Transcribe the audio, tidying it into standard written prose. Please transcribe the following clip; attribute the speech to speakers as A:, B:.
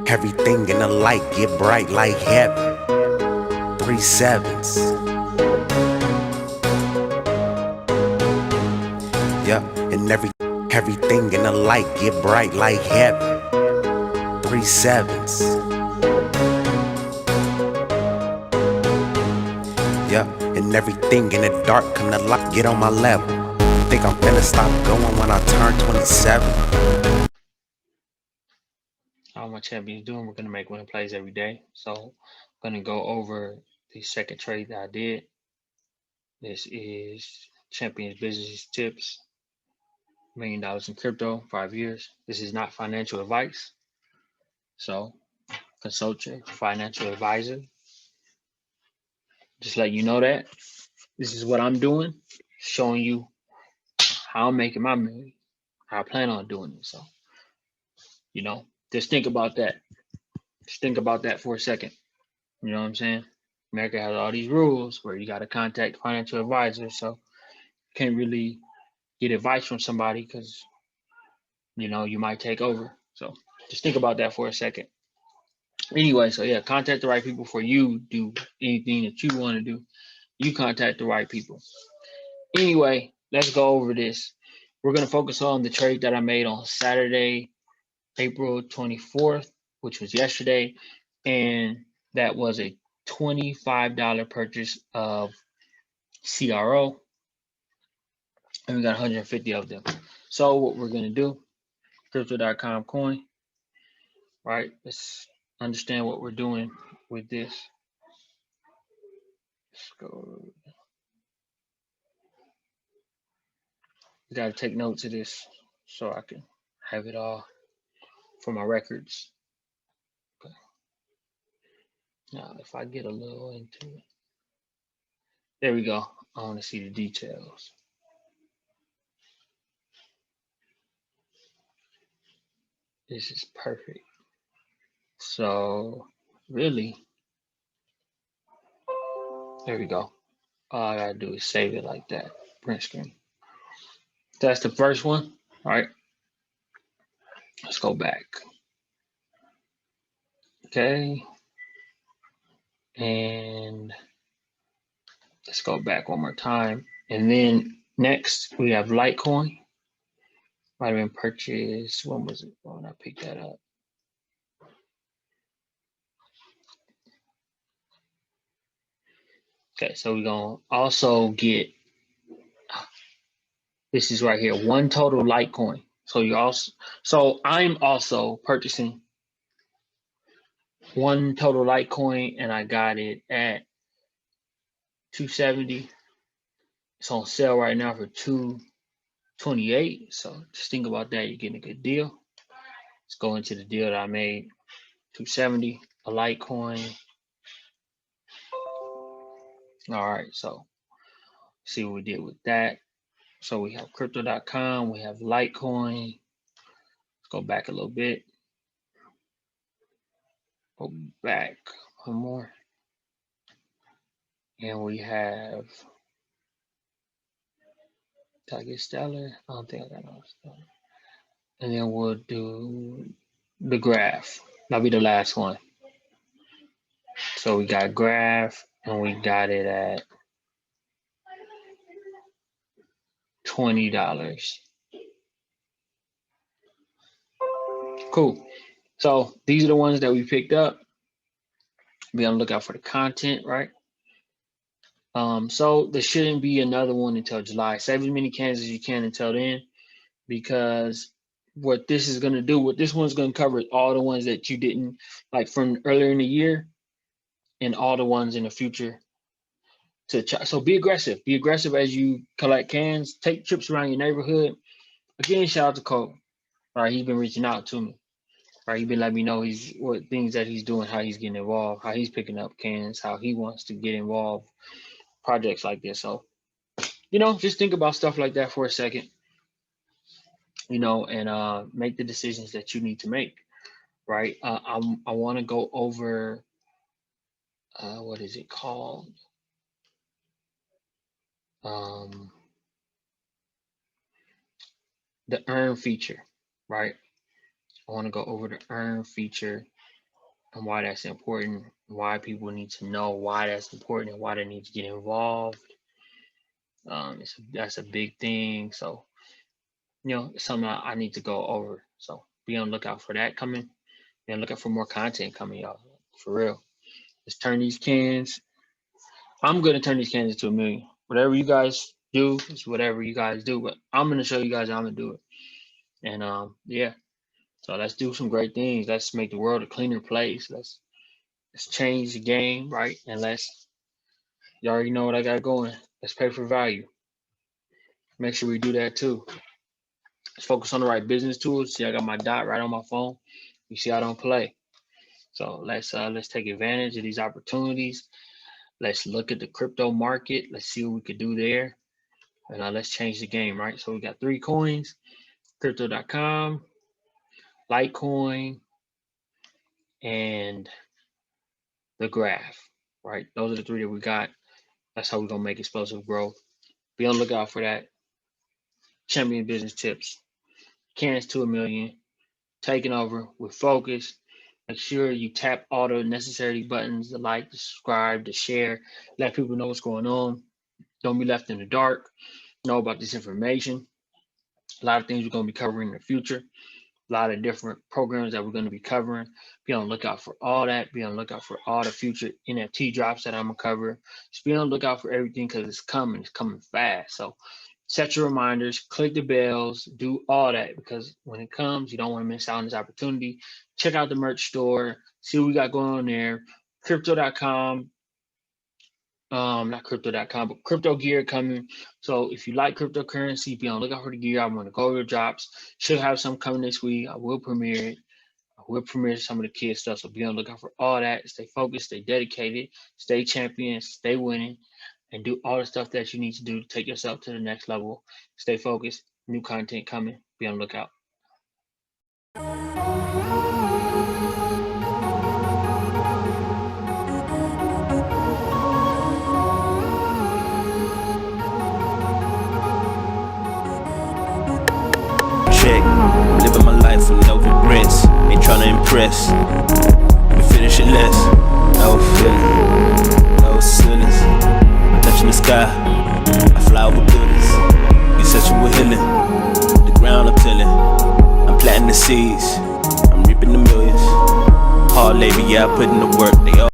A: Everything in the light get bright like heaven. 3 sevens. Yeah, and everything in the light get bright like heaven. 3 sevens. Yeah, and everything in the dark come to light. Get on my level. Think I'm finna stop going when I turn 27.
B: How my champions doing? We're gonna make winning plays every day. So I'm gonna go over the second trade that I did. This is Champions Business Tips, $1 million in crypto, 5 years. This is not financial advice. So consult your financial advisor. Just let you know that this is what I'm doing, showing you how I'm making my money, how I plan on doing it. So, just think about that. Just think about that for a second. You know what I'm saying? America has all these rules where you got to contact financial advisors, so you can't really get advice from somebody because you might take over. So just think about that for a second. Anyway, so yeah, contact the right people before you do anything that you want to do. You contact the right people. Anyway, let's go over this. We're going to focus on the trade that I made on Saturday, April 24th, which was yesterday. And that was a $25 purchase of CRO. And we got 150 of them. So what we're going to do, crypto.com coin, right? Let's understand what we're doing with this. Let's go. Got to take notes of this so I can have it all for my records. Okay. Now, if I get a little into it, there we go. I want to see the details. This is perfect. So, really, there we go. All I gotta do is save it like that. Print screen. That's the first one. All right. Let's go back. Okay. And let's go back one more time. And then next we have Litecoin. Might have been purchased. When was it? When I picked that up? Okay, so we're gonna also get this is right here, one total Litecoin. So I'm also purchasing one total Litecoin, and I got it at 270. It's on sale right now for 228. So just think about that. You're getting a good deal. Let's go into the deal that I made. 270, a Litecoin. All right, so see what we did with that. So we have crypto.com, we have Litecoin. Let's go back a little bit. Go back one more. And we have, did I get Stellar? I don't think I got no Stellar. And then we'll do the graph. That'll be the last one. So we got graph and we got it at $20. Cool. So these are the ones that we picked up. Be on the lookout for the content, right? So there shouldn't be another one until July. Save as many cans as you can until then, because what this is going to do, what this one's going to cover, all the ones that you didn't like from earlier in the year, and all the ones in the future. So be aggressive. Be aggressive as you collect cans. Take trips around your neighborhood. Again, shout out to Cole. Right, he's been reaching out to me. Right, he's been letting me know what things that he's doing, how he's getting involved, how he's picking up cans, how he wants to get involved, projects like this. So, just think about stuff like that for a second. And make the decisions that you need to make. Right. I want to go over what is it called? The earn feature, right? I want to go over the earn feature and why that's important, why people need to know why that's important and why they need to get involved. That's a big thing. So, it's something I need to go over. So be on the lookout for that coming. Be on the lookout for more content coming, y'all. For real. Let's turn these cans. I'm going to turn these cans into $1 million. Whatever you guys do is whatever you guys do, but I'm going to show you guys how I'm going to do it. And yeah, so let's do some great things. Let's make the world a cleaner place. Let's change the game, right? And you already know what I got going. Let's pay for value. Make sure we do that too. Let's focus on the right business tools. See, I got my dot right on my phone. You see, I don't play. So let's take advantage of these opportunities. Let's look at the crypto market. Let's see what we could do there. And let's change the game, right? So we got 3 coins, crypto.com, Litecoin, and the graph, right? Those are the 3 that we got. That's how we're going to make explosive growth. Be on the lookout for that. Champion business tips. Cans to $1 million. Taking over with focus. Make sure you tap all the necessary buttons, the like, the subscribe, the share. Let people know what's going on. Don't be left in the dark. Know about this information. A lot of things we're going to be covering in the future. A lot of different programs that we're going to be covering. Be on the lookout for all that. Be on the lookout for all the future NFT drops that I'm going to cover. Just be on the lookout for everything because it's coming. It's coming fast. So set your reminders, click the bells, do all that because when it comes, you don't want to miss out on this opportunity. Check out the merch store. See what we got going on there. Crypto.com. Not crypto.com, but crypto gear coming. So if you like cryptocurrency, be on the lookout for the gear. I'm going to go over the drops. Should have some coming this week. I will premiere it. I will premiere some of the kids stuff. So be on the lookout for all that. Stay focused, stay dedicated, stay champion, stay winning, and do all the stuff that you need to do to take yourself to the next level. Stay focused. New content coming. Be on the lookout.
C: Living my life with no regrets. Ain't tryna impress. We finish it less. No feeling, no ceilings. Touching the sky, I fly over buildings. You searching with healing. The ground I'm tilling. I'm planting the seeds. I'm reaping the millions. Hard labor, yeah, I put in the work. They all